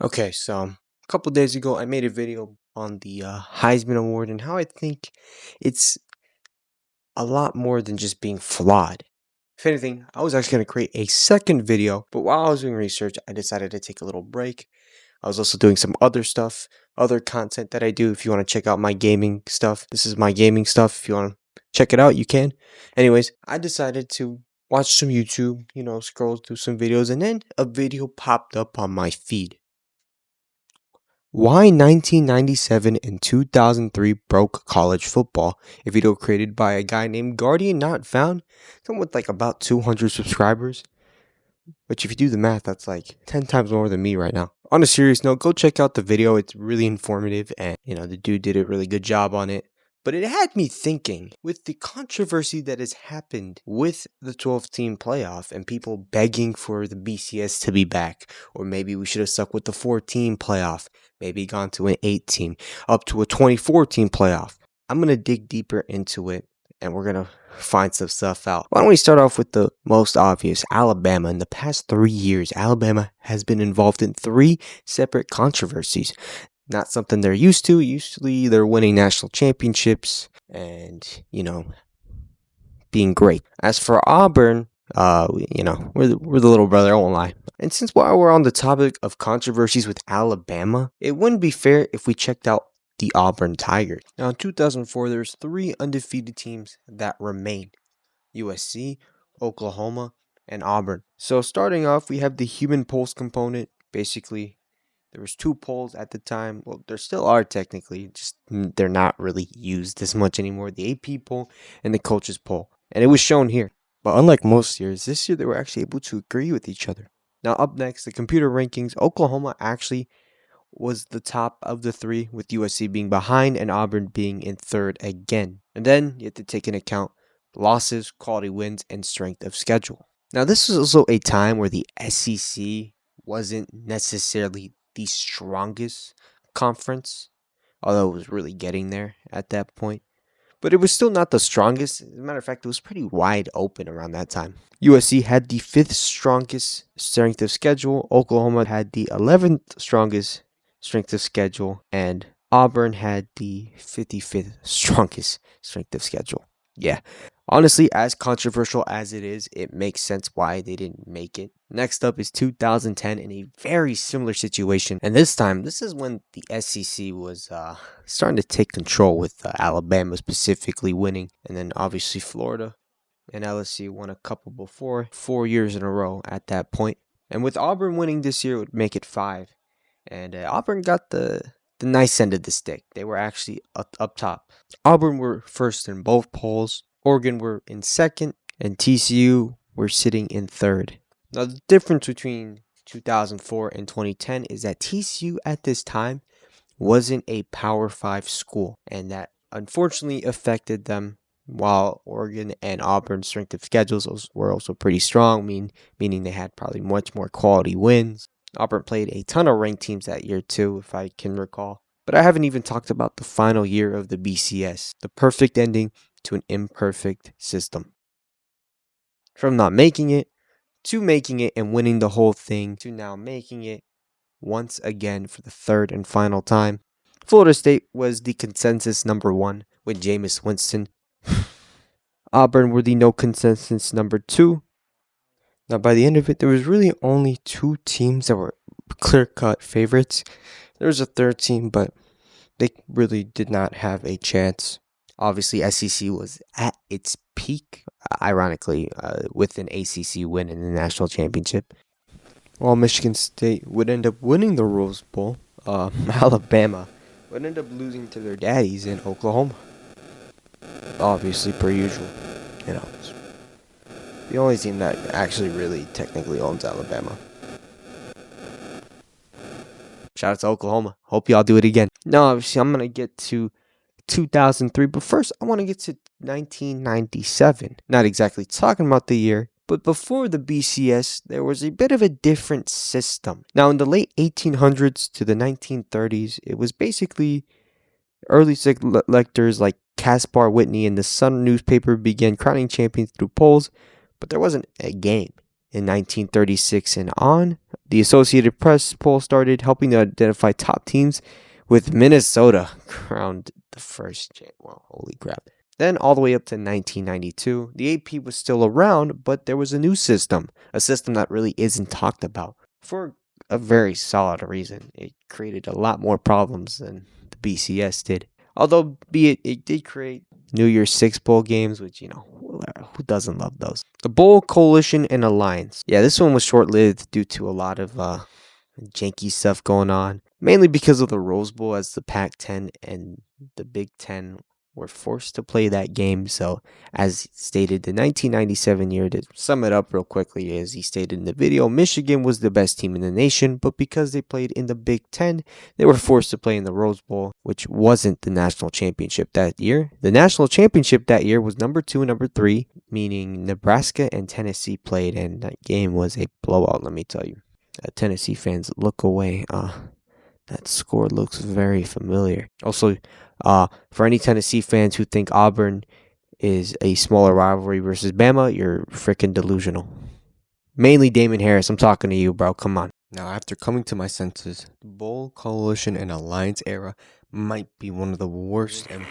Okay, so a couple days ago, I made a video on the Heisman Award and how I think it's a lot more than just being flawed. If anything, I was actually going to create a second video, but while I was doing research, I decided to take a little break. I was also doing some other stuff, other content that I do. If you want to check out my gaming stuff, this is my gaming stuff. If you want to check it out, you can. Anyways, I decided to watch some YouTube, scroll through some videos, and then a video popped up on my feed. Why 1997 and 2003 broke college football? A video created by a guy named Guardian Not Found, someone with like about 200 subscribers. Which, if you do the math, that's like 10 times more than me right now. On a serious note, go check out the video. It's really informative, and the dude did a really good job on it. But it had me thinking, with the controversy that has happened with the 12-team playoff and people begging for the BCS to be back, or maybe we should have stuck with the 4-team playoff, maybe gone to an 8-team, up to a 24-team playoff. I'm going to dig deeper into it, and we're going to find some stuff out. Why don't we start off with the most obvious, Alabama. In the past 3 years, Alabama has been involved in 3 separate controversies. Not something they're used to. Usually they're winning national championships and, being great. As for Auburn, we're the little brother, I won't lie. And since while we're on the topic of controversies with Alabama, it wouldn't be fair if we checked out the Auburn Tigers. Now, in 2004, there's 3 undefeated teams that remain: USC, Oklahoma, and Auburn. So starting off, we have the human pulse component. Basically, there was 2 polls at the time. Well, there still are technically, just they're not really used as much anymore. The AP poll and the coaches poll. And it was shown here. But unlike most years, this year they were actually able to agree with each other. Now up next, the computer rankings. Oklahoma actually was the top of the 3, with USC being behind and Auburn being in 3rd again. And then you have to take into account losses, quality wins, and strength of schedule. Now this was also a time where the SEC wasn't necessarily the strongest conference, although it was really getting there at that point. But it was still not the strongest. As a matter of fact, it was pretty wide open around that time. USC had the 5th strongest strength of schedule. Oklahoma had the 11th strongest strength of schedule. And Auburn had the 55th strongest strength of schedule. Yeah. Honestly, as controversial as it is, it makes sense why they didn't make it. Next up is 2010 in a very similar situation. And this time, this is when the SEC was starting to take control, with Alabama specifically winning. And then obviously Florida and LSU won a couple before, 4 years in a row at that point. And with Auburn winning this year, it would make it 5. And Auburn got the nice end of the stick. They were actually up top. Auburn were first in both polls. Oregon were in 2nd, and TCU were sitting in 3rd. Now, the difference between 2004 and 2010 is that TCU at this time wasn't a Power 5 school, and that unfortunately affected them, while Oregon and Auburn's strength of schedules were also pretty strong, meaning they had probably much more quality wins. Auburn played a ton of ranked teams that year too, if I can recall. But I haven't even talked about the final year of the BCS, the perfect ending to an imperfect system. From not making it, to making it and winning the whole thing, to now making it once again for the 3rd and final time. Florida State was the consensus number 1 with Jameis Winston. Auburn were the no consensus number 2. Now, by the end of it, there was really only 2 teams that were clear-cut favorites. There was a 3rd team, but they really did not have a chance. Obviously, SEC was at its peak, ironically, with an ACC win in the national championship. While Michigan State would end up winning the Rose Bowl, Alabama would end up losing to their daddies in Oklahoma. Obviously, per usual. It's the only team that actually really technically owns Alabama. Shout out to Oklahoma. Hope y'all do it again. Now, obviously, I'm going to get to 2003, but first I want to get to 1997. Not exactly talking about the year, but before the BCS, there was a bit of a different system. Now, in the late 1800s to the 1930s, it was basically early selectors like Caspar Whitney and the Sun newspaper began crowning champions through polls, but there wasn't a game. In 1936 and on, the Associated Press poll started helping to identify top teams, with Minnesota crowned the first champ. Well, holy crap. Then all the way up to 1992, the AP was still around, but there was a new system, a system that really isn't talked about for a very solid reason. It created a lot more problems than the BCS did. Although, be it did create New Year's Six bowl games, which, who doesn't love those? The Bowl Coalition and Alliance. Yeah, this one was short-lived due to a lot of janky stuff going on, mainly because of the Rose Bowl, as the Pac-10 and the Big Ten were forced to play that game. So, as stated, the 1997 year, to sum it up real quickly, as he stated in the video, Michigan was the best team in the nation, but because they played in the Big Ten, they were forced to play in the Rose Bowl, which wasn't the national championship that year. The national championship that year was number 2 and number 3, meaning Nebraska and Tennessee played, and that game was a blowout, let me tell you. Tennessee fans, look away. That score looks very familiar. Also, for any Tennessee fans who think Auburn is a smaller rivalry versus Bama, you're freaking delusional. Mainly Damon Harris. I'm talking to you, bro. Come on. Now, after coming to my senses, the Bowl Coalition and Alliance era might be one of the worst and,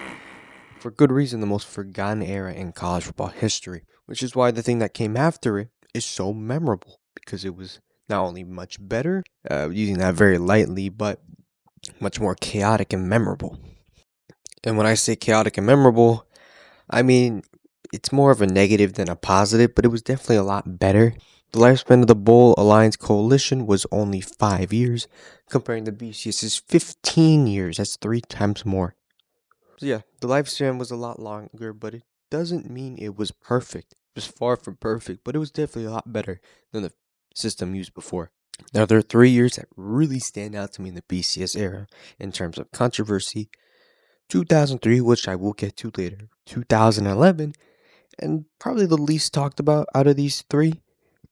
for good reason, the most forgotten era in college football history, which is why the thing that came after it is so memorable, because it was not only much better, using that very lightly, but much more chaotic and memorable. And when I say chaotic and memorable, I mean it's more of a negative than a positive, but it was definitely a lot better. The lifespan of the Bowl Alliance Coalition was only 5 years, comparing the BCS's 15 years. That's 3 times more. So yeah, the lifespan was a lot longer, but it doesn't mean it was perfect. It was far from perfect, but it was definitely a lot better than the system used before. Now, there are 3 years that really stand out to me in the BCS era in terms of controversy. 2003, which I will get to later. 2011, and probably the least talked about out of these 3,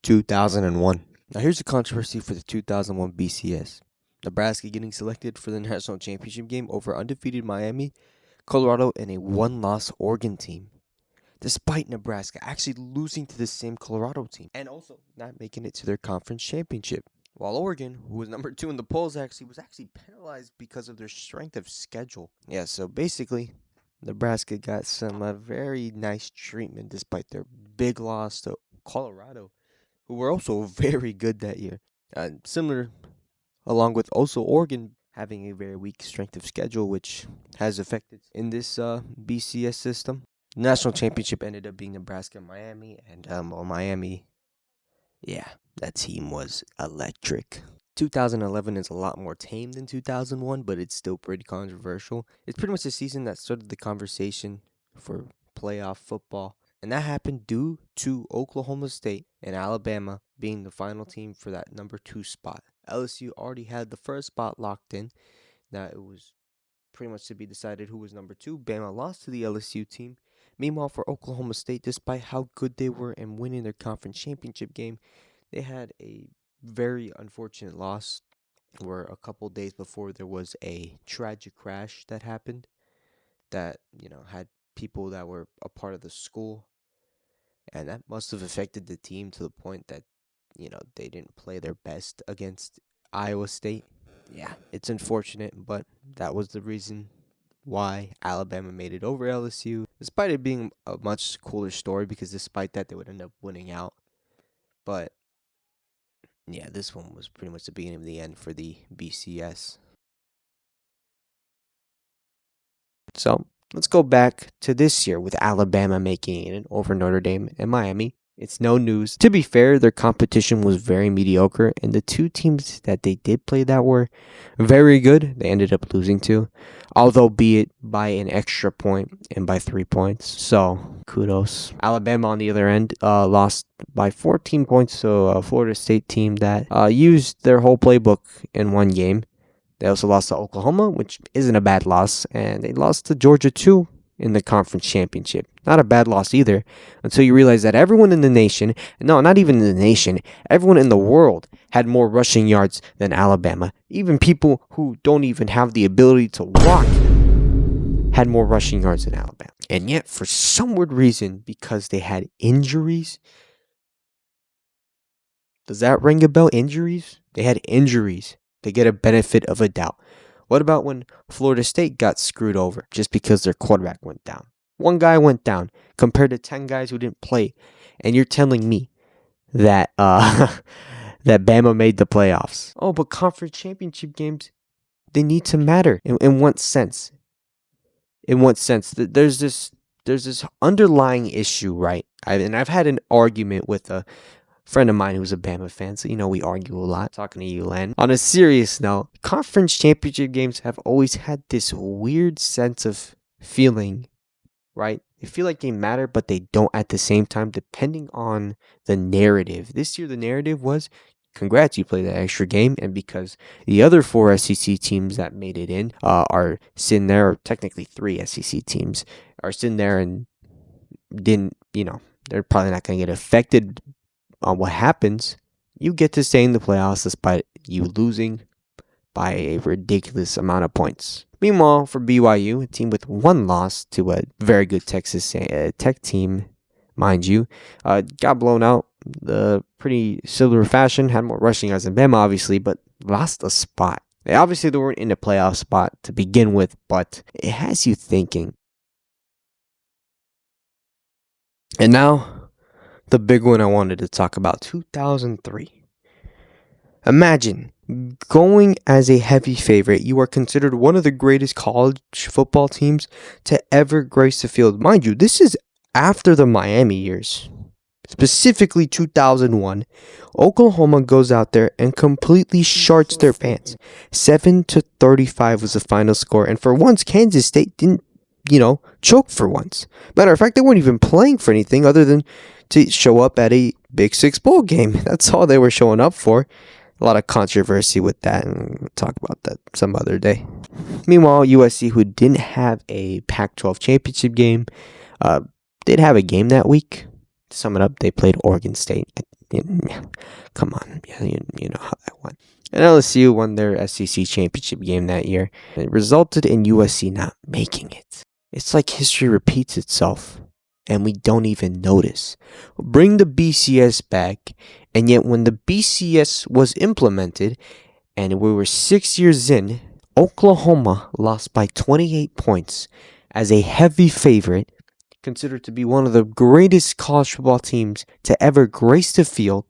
2001. Now, here's the controversy for the 2001 BCS. Nebraska getting selected for the national championship game over undefeated Miami, Colorado, and a 1-loss Oregon team, despite Nebraska actually losing to the same Colorado team and also not making it to their conference championship. While Oregon, who was number 2 in the polls, was actually penalized because of their strength of schedule. Yeah, so basically, Nebraska got some very nice treatment despite their big loss to Colorado, who were also very good that year. Similar, along with also Oregon having a very weak strength of schedule, which has affected in this BCS system. The national championship ended up being Nebraska and Miami, and Miami, yeah, that team was electric. 2011 is a lot more tame than 2001, but it's still pretty controversial. It's pretty much the season that started the conversation for playoff football, and that happened due to Oklahoma State and Alabama being the final team for that number 2 spot. LSU already had the first spot locked in. Now it was pretty much to be decided who was number 2. Bama lost to the LSU team. Meanwhile, for Oklahoma State, despite how good they were and winning their conference championship game, they had a very unfortunate loss where a couple days before there was a tragic crash that happened that, had people that were a part of the school, and that must have affected the team to the point that, they didn't play their best against Iowa State. Yeah, it's unfortunate, but that was the reason why Alabama made it over LSU, despite it being a much cooler story, because despite that, they would end up winning out. But yeah, this one was pretty much the beginning of the end for the BCS. So let's go back to this year with Alabama making it over Notre Dame and Miami. It's no news. To be fair, their competition was very mediocre, and the 2 teams that they did play that were very good, they ended up losing to, although be it by an extra point and by 3 points. So, kudos. Alabama, on the other end, lost by 14 points to a Florida State team that used their whole playbook in one game. They also lost to Oklahoma, which isn't a bad loss, and they lost to Georgia too in the conference championship. Not a bad loss either, until you realize that everyone in the nation, no, not even in the nation, everyone in the world had more rushing yards than Alabama. Even people who don't even have the ability to walk had more rushing yards than Alabama. And yet, for some weird reason, because they had injuries, Does that ring a bell? Injuries? They had injuries. They get a benefit of a doubt. What about when Florida State got screwed over just because their quarterback went down? One guy went down compared to 10 guys who didn't play. And you're telling me that that Bama made the playoffs. Oh, but conference championship games, they need to matter. In what sense? In what sense? There's this underlying issue, right? I've had an argument with a friend of mine who's a Bama fan, so we argue a lot. Talking to you, Len. On a serious note, conference championship games have always had this weird sense of feeling, right? They feel like they matter, but they don't at the same time, depending on the narrative. This year, the narrative was, congrats, you played that extra game, and because the other 4 SEC teams that made it in are sitting there, or technically 3 SEC teams, are sitting there and didn't, they're probably not going to get affected on what happens. You get to stay in the playoffs despite you losing by a ridiculous amount of points. Meanwhile, for BYU, a team with 1 loss to a very good Texas Tech team, mind you, got blown out the pretty similar fashion, had more rushing yards than Bama, obviously, but lost a spot. They weren't in a playoff spot to begin with, but it has you thinking. And now, the big one I wanted to talk about, 2003. Imagine going as a heavy favorite. You are considered one of the greatest college football teams to ever grace the field. Mind you, this is after the Miami years. Specifically 2001, Oklahoma goes out there and completely sharts their pants. 7-35 was the final score. And for once, Kansas State didn't, choke for once. Matter of fact, they weren't even playing for anything other than to show up at a Big Six bowl game. That's all they were showing up for. A lot of controversy with that, and we'll talk about that some other day. Meanwhile, USC, who didn't have a Pac-12 championship game, did have a game that week. To sum it up, they played Oregon State. Come on, you know how that went. And LSU won their SEC championship game that year. It resulted in USC not making it. It's like history repeats itself, and we don't even notice. Bring the BCS back, and yet when the BCS was implemented, and we were 6 years in, Oklahoma lost by 28 points as a heavy favorite, considered to be one of the greatest college football teams to ever grace the field,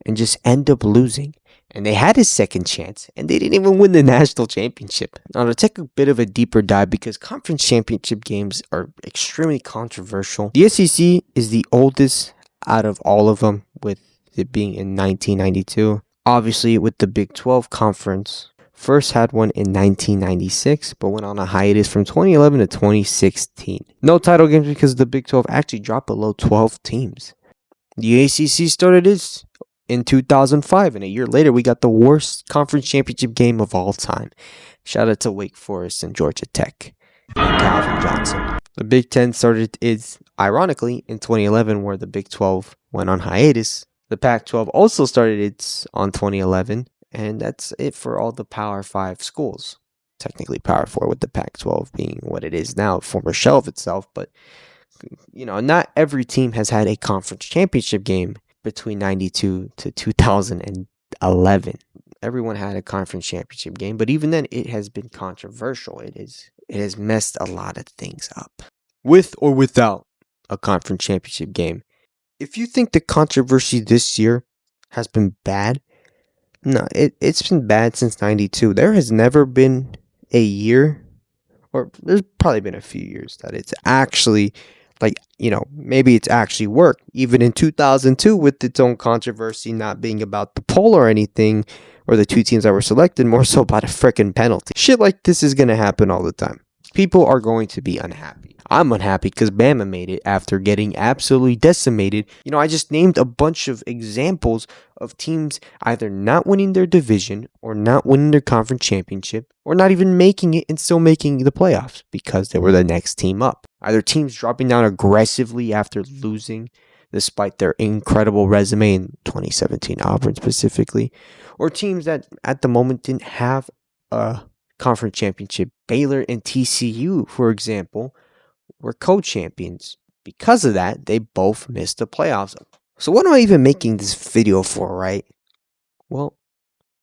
and just end up losing. And they had a second chance, and they didn't even win the national championship. Now, to take a bit of a deeper dive, because conference championship games are extremely controversial. The SEC is the oldest out of all of them, with it being in 1992. Obviously, with the Big 12 conference, first had one in 1996, but went on a hiatus from 2011 to 2016. No title games because the Big 12 actually dropped below 12 teams. The ACC started its in 2005, and a year later, we got the worst conference championship game of all time. Shout out to Wake Forest and Georgia Tech and Calvin Johnson. The Big 10 started its, ironically, in 2011, where the Big 12 went on hiatus. The Pac-12 also started its on 2011, and that's it for all the Power 5 schools. Technically Power 4, with the Pac-12 being what it is now, a former shell of itself, but not every team has had a conference championship game between 92 to 2011. Everyone had a conference championship game, but even then it has been controversial. It has messed a lot of things up. With or without a conference championship game. If you think the controversy this year has been bad, no, it's been bad since 92. There has never been a year, or there's probably been a few years that it's actually maybe it's actually worked. Even in 2002, with its own controversy not being about the poll or anything, or the 2 teams that were selected, more so about a frickin' penalty. Shit like this is going to happen all the time. People are going to be unhappy. I'm unhappy because Bama made it after getting absolutely decimated. I just named a bunch of examples of teams either not winning their division or not winning their conference championship or not even making it and still making the playoffs because they were the next team up. Either teams dropping down aggressively after losing despite their incredible resume in 2017 Auburn specifically, or teams that at the moment didn't have a conference championship. Baylor and TCU, for example, were co-champions. Because of that, they both missed the playoffs. So what am I even making this video for, right? Well,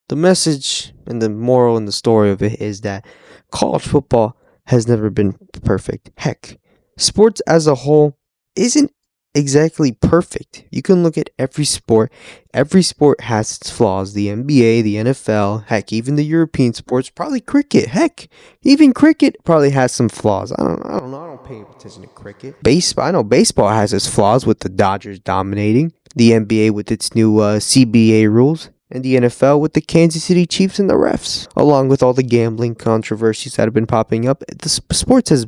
the message and the moral and the story of it is that college football has never been perfect. Heck, sports as a whole isn't exactly perfect. You can look at every sport. Every sport has its flaws. The NBA, the NFL, heck, even the European sports, probably cricket. Heck, even cricket probably has some flaws. I don't know. I don't pay attention to cricket. Baseball, I know baseball has its flaws with the Dodgers dominating. The NBA with its new CBA rules, and the NFL with the Kansas City Chiefs and the refs, along with all the gambling controversies that have been popping up. The sports has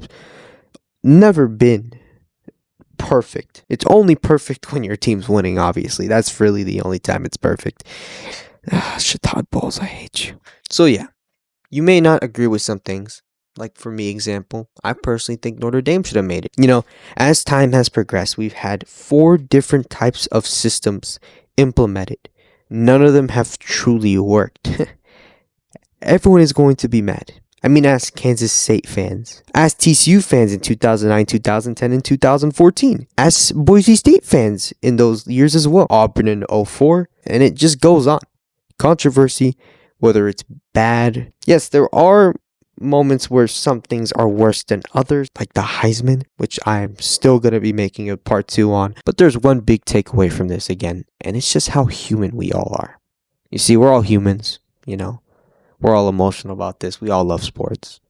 never been perfect. It's only perfect when your team's winning, obviously. That's really the only time it's perfect. Shatad Balls, I hate you. So yeah, you may not agree with some things. Like for me, example, I personally think Notre Dame should have made it. As time has progressed, we've had 4 different types of systems implemented. None of them have truly worked. Everyone is going to be mad. I mean, ask Kansas State fans. Ask TCU fans in 2009, 2010, and 2014. Ask Boise State fans in those years as well. Auburn in 2004, and it just goes on. Controversy, whether it's bad. Yes, there are moments where some things are worse than others, like the Heisman, which I'm still going to be making a part 2 on. But there's one big takeaway from this again, and it's just how human we all are. You see, we're all humans, We're all emotional about this. We all love sports,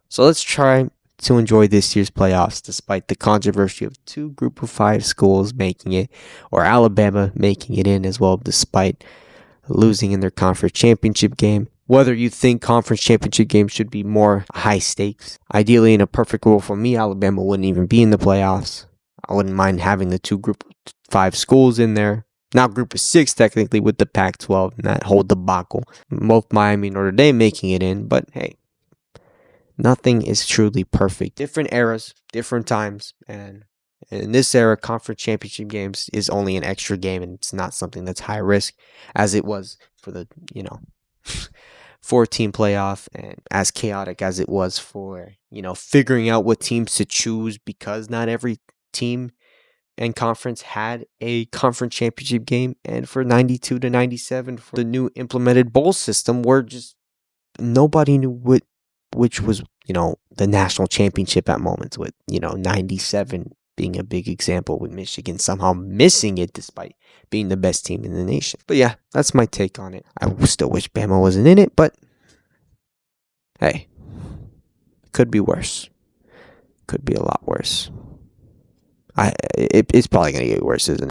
So let's try to enjoy this year's playoffs despite the controversy of 2 group of 5 schools making it, or Alabama making it in as well, despite losing in their conference championship game. Whether you think conference championship games should be more high stakes. Ideally, in a perfect world for me, Alabama wouldn't even be in the playoffs. I wouldn't mind having the 2 group of 5 schools in there. Now group of 6 technically with the Pac-12 and that whole debacle. Both Miami and Notre Dame making it in, but hey, nothing is truly perfect. Different eras, different times, and in this era, conference championship games is only an extra game, and it's not something that's high risk as it was for the, 4-team playoff, and as chaotic as it was for, figuring out what teams to choose because not every team and conference had a conference championship game, and for 92 to 97 for the new implemented bowl system where just nobody knew which was, the national championship at moments, with, 97 being a big example, with Michigan somehow missing it despite being the best team in the nation. But yeah, that's my take on it. I still wish Bama wasn't in it, but hey, could be worse. Could be a lot worse. It's probably going to get worse, isn't it?